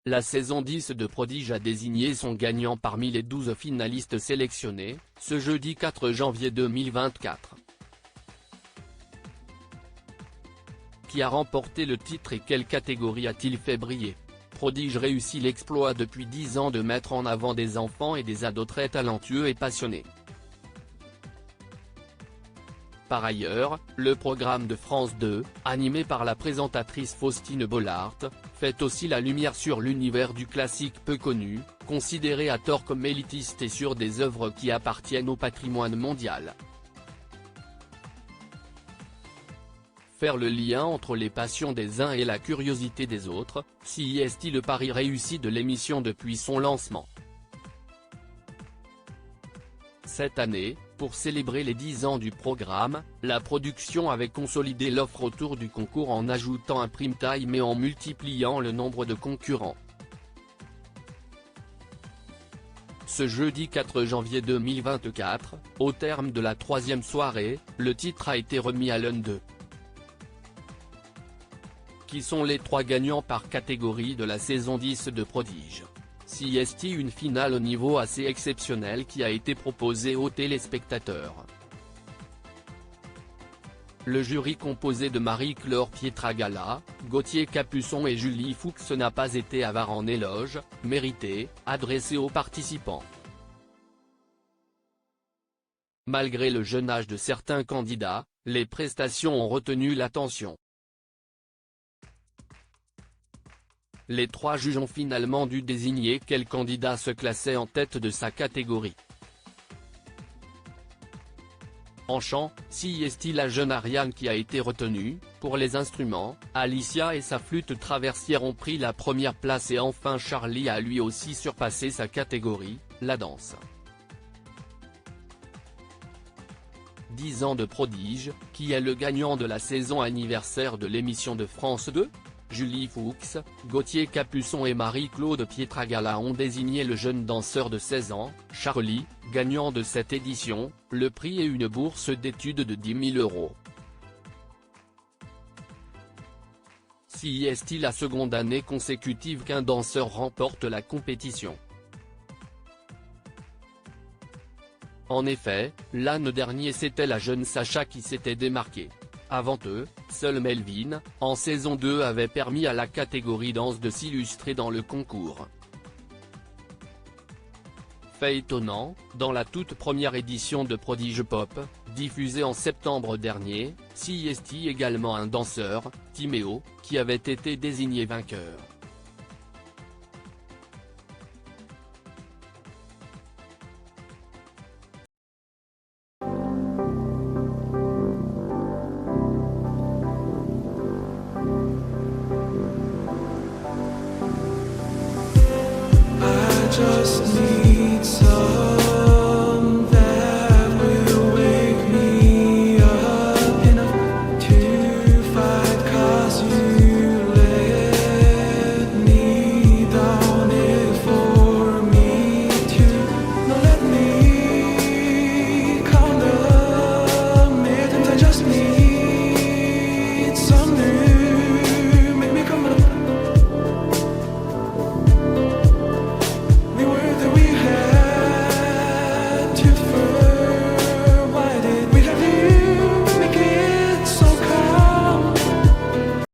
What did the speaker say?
La saison 10 de Prodige a désigné son gagnant parmi les 12 finalistes sélectionnés, ce jeudi 4 janvier 2024. Qui a remporté le titre et quelle catégorie a-t-il fait briller? Prodige réussit l'exploit depuis 10 ans de mettre en avant des enfants et des ados très talentueux et passionnés. Par ailleurs, le programme de France 2, animé par la présentatrice Faustine Bollaert, fait aussi la lumière sur l'univers du classique peu connu, considéré à tort comme élitiste et sur des œuvres qui appartiennent au patrimoine mondial. Faire le lien entre les passions des uns et la curiosité des autres, si est le pari réussi de l'émission depuis son lancement. Cette année, pour célébrer les 10 ans du programme, la production avait consolidé l'offre autour du concours en ajoutant un prime time et en multipliant le nombre de concurrents. Ce jeudi 4 janvier 2024, au terme de la 3e soirée, le titre a été remis à l'un d'eux. Qui sont les 3 gagnants par catégorie de la saison 10 de Prodige? Si est une finale au niveau assez exceptionnel qui a été proposée aux téléspectateurs. Le jury composé de Marie-Claude Pietragala, Gauthier Capuçon et Julie Fuchs n'a pas été avare en éloges, mérités, adressés aux participants. Malgré le jeune âge de certains candidats, les prestations ont retenu l'attention. Les 3 juges ont finalement dû désigner quel candidat se classait en tête de sa catégorie. En chant, si est la jeune Ariane qui a été retenue. Pour les instruments, Alicia et sa flûte traversière ont pris la première place et enfin Charlie a lui aussi surpassé sa catégorie, la danse. 10 ans de Prodige, qui est le gagnant de la saison anniversaire de l'émission de France 2? Julie Fuchs, Gauthier Capuçon et Marie-Claude Pietragala ont désigné le jeune danseur de 16 ans, Charlie, gagnant de cette édition, le prix et une bourse d'études de 10 000 €. Si est la seconde année consécutive qu'un danseur remporte la compétition. En effet, l'an dernier c'était la jeune Sacha qui s'était démarquée. Avant eux, seul Melvin, en saison 2 avait permis à la catégorie danse de s'illustrer dans le concours. Fait étonnant, dans la toute première édition de Prodige Pop, diffusée en septembre dernier, si est également un danseur, Timéo, qui avait été désigné vainqueur.